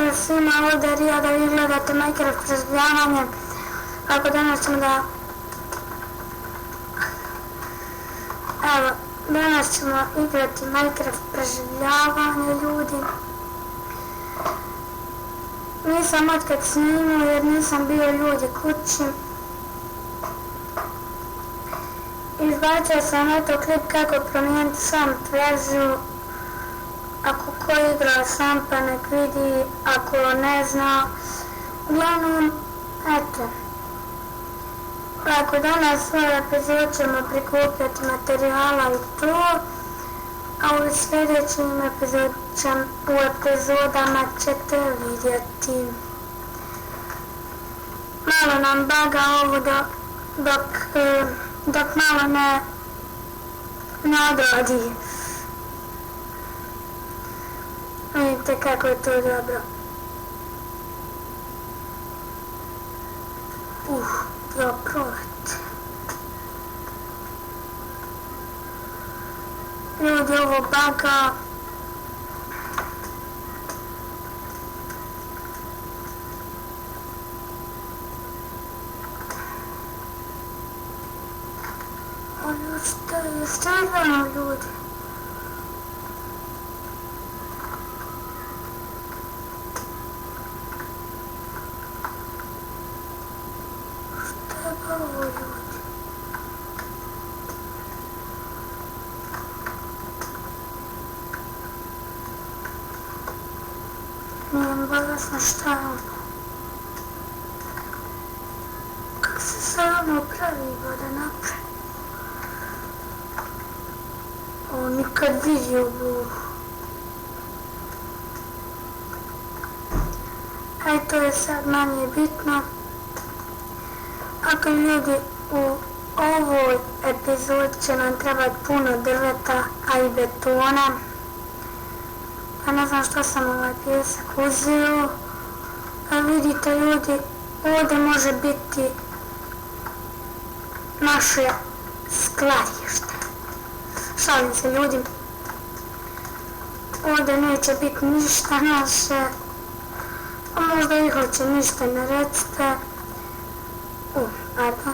Pozdrav svima, ovdje je Rija da vi gledate Minecraft preživljavanje. Kako danas ćemo da... Evo, danas ćemo igrati Minecraft preživljavanje, ljudi. Nisam otkad snimao jer nisam bio ljudi kući. Izbacio sam eto klip kako promijeniti SAMP verziju. Ako ko igra SAMP pa nek vidi, ako ne zna. Uglavnom, eto. Ako danas svoj epizod ćemo prikupljati materijala i to, a u sljedećim epizodama ćete vidjeti. Malo nam baga ovo dok malo ne odradi. Vidite kako je to dobro. Prolet. Ljudi, ovo baga. Ono što je stvarno, ljudi. Ovo, ljudi. Nije mi bolesno šta je ono. Kako se samo pravi voda napravi? Ovo nikad vidio bu. Aj, to je sad manje bitno. Ako ljudi, u ovoj epizodi će nam trebati puno drveta, a i betona. Ja ne znam što sam ovaj pjesak uzeo. A vidite, ljudi, ovdje može biti naše skladište. Šalim se, ljudi. Ovdje neće biti ništa naše. A možda i hoće, ništa ne recite. Pardon.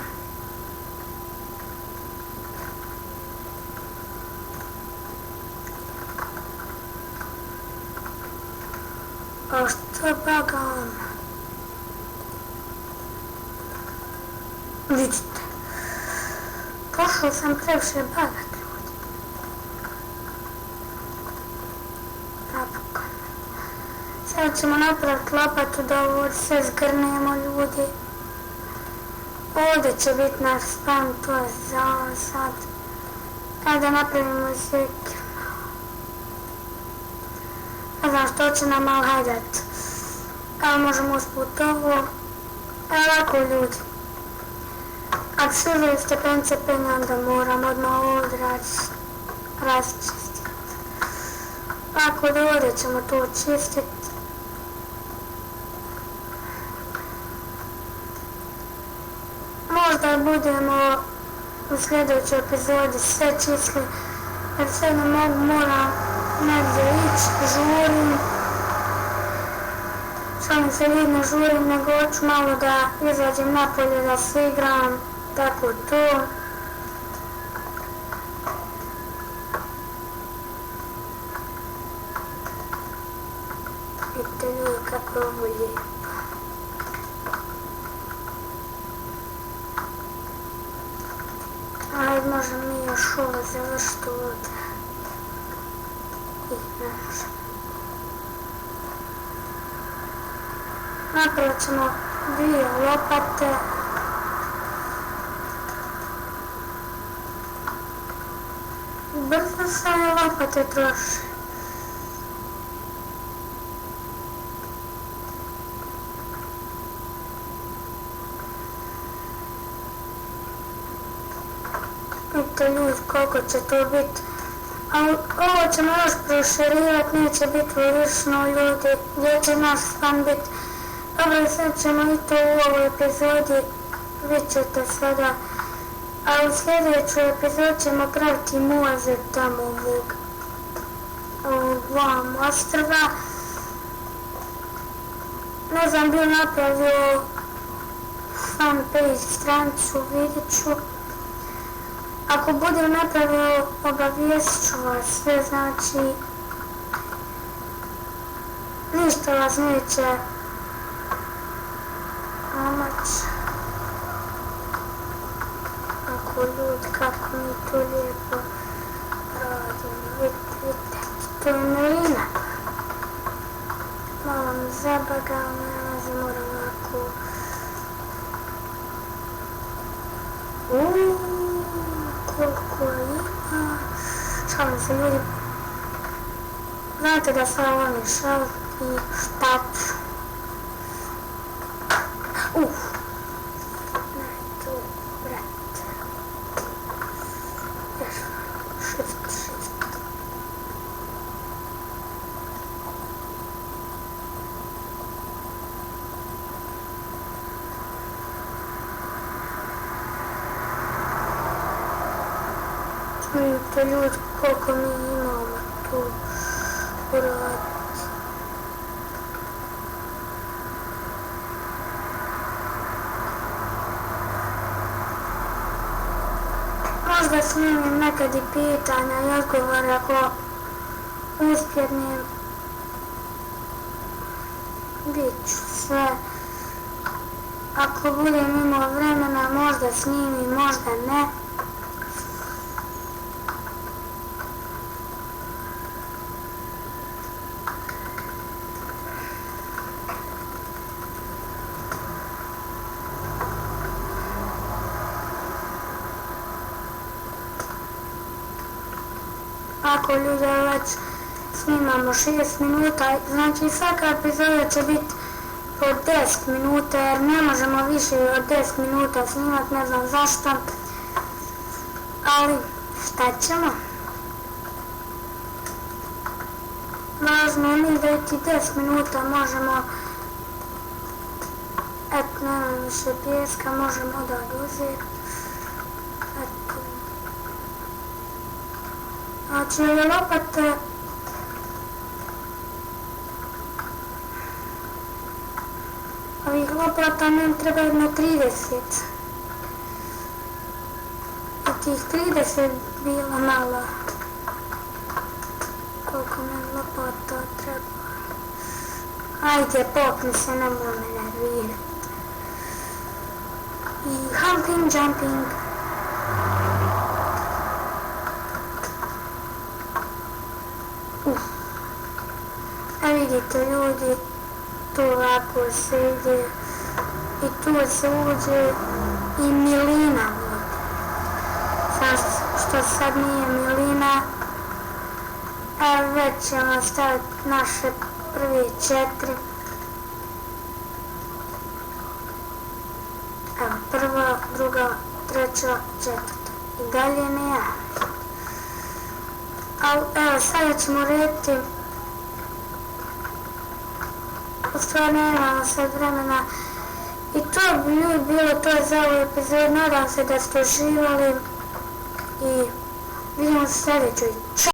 A što baga on? Vidite. Pošao sam previše bagat, ljudi. Napokon. Sad ćemo napraviti lopatu da ovo sve zgrnemo, ljudi. Ovdje će biti naš span, to je za ovo sad. Ajde napravimo zvijek. Ne znam što će nam malo hajdati. Evo možemo usput ovo. Evo ovako, ljudi. Ako se uzeli stepence penja, onda moram odmah ovdje raščistiti. Ovako da ovdje ćemo to čistiti. Možda budemo u sljedećoj epizodi sve čistili, jer sad ne moram negdje ići, žurim. Šalim se, ne žurim, nego hoću malo da izađem napolje, da se igram, tako to. Vidite ljudi kako je ovo lijepo. Ajde, možemo mi još ovo završiti ovdje. I ne možemo. Napravit ćemo 2 lopate. Brzo se lopate troši. Vidite ljudi koliko će to biti. Ali ovo ćemo još proširivati, neće biti ulično, ljudi, gdje će naš stan biti. Dobro, sad ćemo i to u ovoj epizodi, vidjet ćete sada. A u sljedeću epizod ćemo praviti muzej tamo ovog ostrva. Ne znam, bio napravio fanpage stranicu, vidjet ću. Ako budem napravio, obavijestit ću vas sve, znači ništa vas neće omaći. Ako ljudi, kako mi to lijepo radimo, vidite, to je Melina. Malo mi zabagao, nalazi, moram ovako. Koliko ima. Šalim se, ljudi. Znate da sam volim šal i šta ću. Ne, tu, brate. Shift. Vidite ljudi koliko mi imamo tu uraditi. Možda snimim nekad i pitanja i odgovore ako uspjednim. Bit ću sve. Ako budem imao vremena možda snimim, možda ne. Ako ljudi već snimamo 6 minuta, znači svaka epizoda će biti po 10 minuta jer ne možemo više od 10 minuta snimati, ne znam zašto, ali šta ćemo? Važno je mi da i ti 10 minuta možemo, eto nema više pijeska, možemo da oduzeti, eto. Znači ove lopate ovih lopata nam treba na 30 i tih 30 bilo malo koliko nam lopata treba. Ajde, popni se, nemoj me nervirati. I humping, jumping. A vidite ljudi, tu ovako se ide i tu se uđe i milina vode. Samo što sad nije milina, a već ćemo staviti naše prve 4. Evo, prva, druga, treća, 4. I dalje ne javim. Evo, sada ćemo rediti. U stvari nemamo sad vremena. I to bi ljudi bilo to za ovu epizodu. Nadam se da ste uživali i vidimo se u sljedećoj. Ćao!